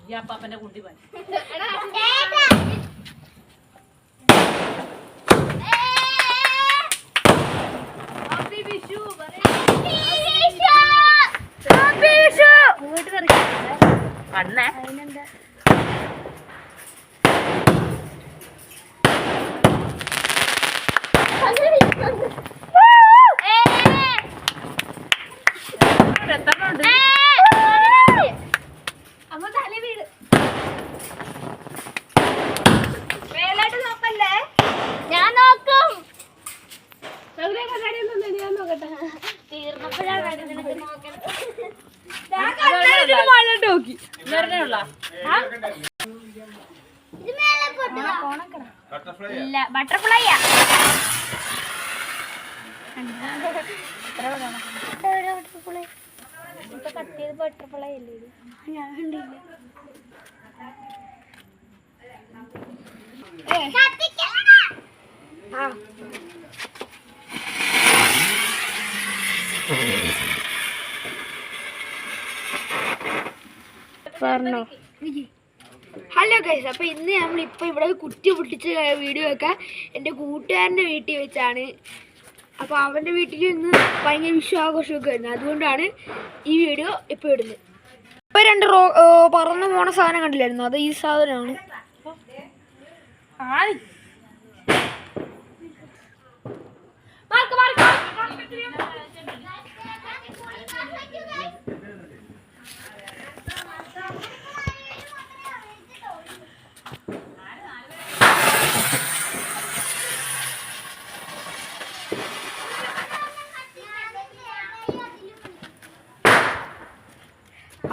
ഈ അപ്പാപ്പന്റെ കുണ്ടി പോയി കണ്ണേ ബട്ടർഫ്ലൈ ഇപ്പൊ കത്തിയത് ബട്ടർഫ്ലൈ അല്ലേ ഞാൻ കണ്ടില്ല. പറഞ്ഞോ. ഹലോ ഗൈസ്, അപ്പോൾ ഇന്ന് നമ്മളിപ്പോൾ ഇവിടെ കുറ്റി പൊട്ടിച്ച വീഡിയോ ഒക്കെ എൻ്റെ കൂട്ടുകാരൻ്റെ വീട്ടിൽ വെച്ചാണ്. അപ്പോൾ അവൻ്റെ വീട്ടിൽ ഇന്ന് ഭയങ്കര വിഷുവാഘോഷമൊക്കെ വരുന്നത്, അതുകൊണ്ടാണ് ഈ വീഡിയോ ഇപ്പോൾ ഇടുന്നത്. ഇപ്പോൾ രണ്ട് പറന്ന് പോണ സാധനം കണ്ടില്ലായിരുന്നു, അത് ഈ സാധനമാണ്.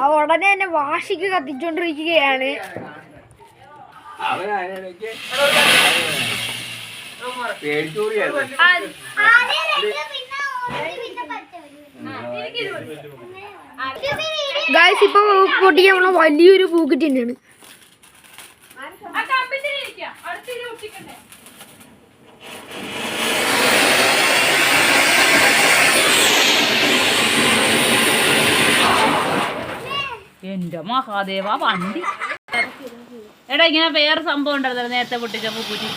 അവ ഉടനെ തന്നെ വാശിക്ക് കത്തിച്ചോണ്ടിരിക്കുകയാണ്. ഗൈസ്, ഇപ്പൊ പൊട്ടിക്കാനുള്ള വലിയൊരു പൂക്കിറ്റ് തന്നെയാണ്. എന്റെ മഹാദേവ വണ്ടി എടാ, ഇങ്ങനെ വേറെ സംഭവം ഉണ്ടല്ലോ നേരത്തെ പൊട്ടിച്ച പൂക്കുറ്റി.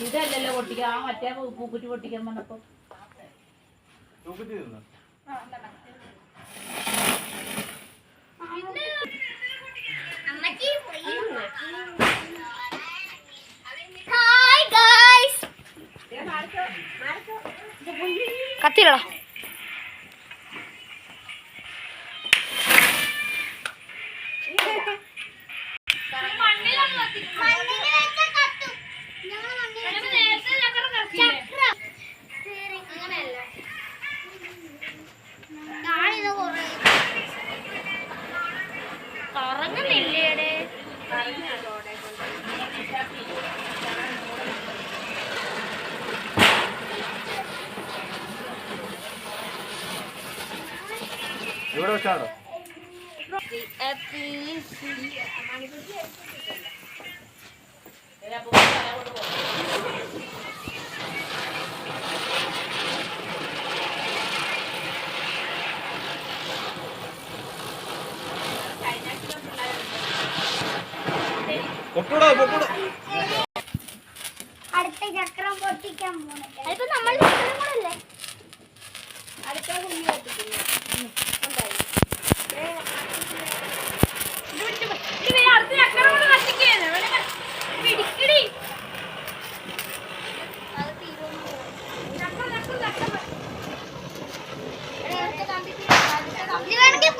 ഇതല്ലല്ലോ പൊട്ടിക്കാൻ, ആ മറ്റേ പൂക്കുറ്റി പൊട്ടിക്കാൻ പറഞ്ഞപ്പോ കത്തിലടാ. ഇവിടെ വെച്ചാണോ? അടുത്ത ചക്രം പൊട്ടിക്കാൻ പോണേ നമ്മൾ കൂടല്ലേ അടുത്ത കുഞ്ഞി പൊട്ടിക്കുന്നു.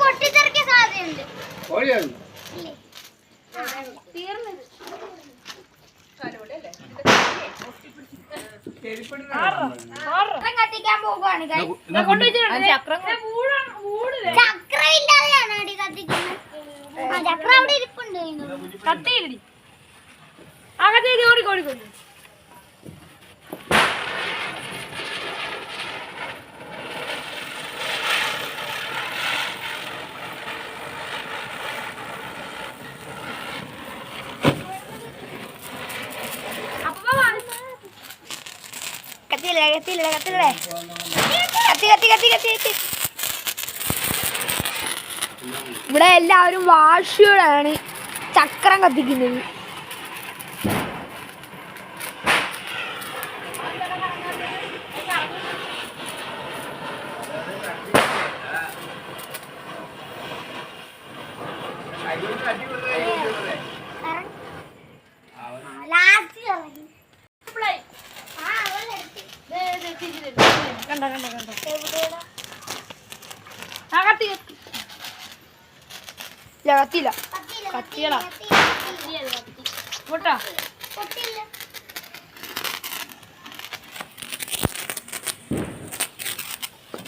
പൊട്ടിത്തെറിക്കാൻ സാധ്യതയുണ്ട്. തീർന്നത് കത്തിക്കാൻ പോകുവാണ്. ചക്രമില്ലാതെയാണ് അടി കത്തിക്കുന്നത്. ചക്രം അവിടെ ഇരിപ്പുണ്ട്. കത്തിയില്ലടി അകത്തേക്ക് ഓടിക്കോടിക്കൊണ്ടു. കത്തിയില്ലേ കത്തില്ലേ കത്തി കത്തി കത്തി കത്തി കത്തി. ഇവിടെ എല്ലാവരും വാശിയോടാണ് ചക്രം കത്തിക്കുന്നത്. കണ്ടോ കണ്ടോ കണ്ടോ ആ കത്തി കത്തി ഇല്ല കത്തിയില്ല കത്തിയടാ പോട്ടാ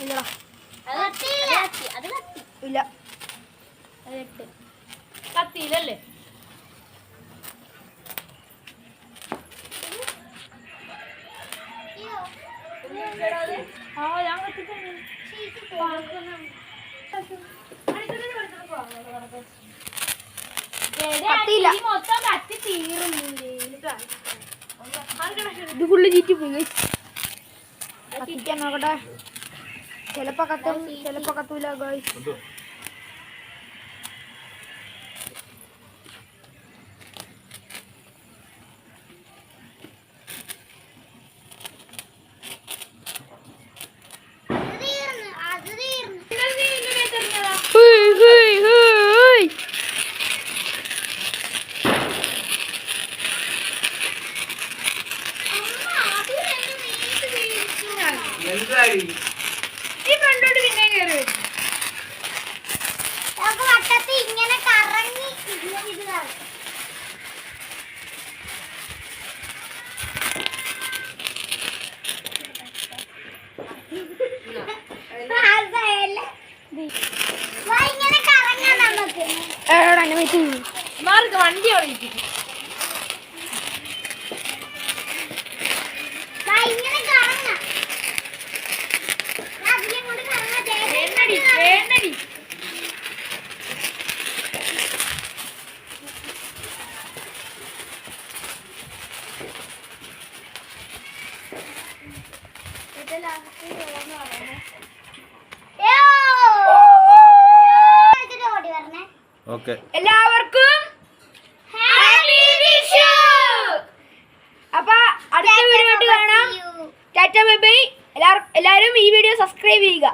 ഇല്ലടാ ഇല്ല കത്തിയില്ലല്ലേ? ആ ഞാൻ കത്തിക്കുന്നു. കത്തിയില്ല. മൊത്തം കത്തി തീർന്നില്ലേ? ഇത് ഫുള്ള് ചീറ്റി പോയി. കത്തിക്കാൻ നോക്കട്ടെ. ചിലപ്പോ കത്തും ചിലപ്പോ കത്തൂല ഗൈസ്. ഇങ്ങനെ കറങ്ങി ഇങ്ങനെ കറങ്ങാൻ നമുക്ക് മാർക്ക് വണ്ടി ഓടിക്കും. ഇങ്ങനെ കറങ്ങാം അതിനെ കൊണ്ട് കറങ്ങാൻ എല്ലാവർക്കും അപ്പൊ അടുത്ത വീഡിയോ ആയിട്ട് കാണാം. Tata bye bye. എല്ലാവരും ഈ വീഡിയോ സബ്സ്ക്രൈബ് ചെയ്യുക.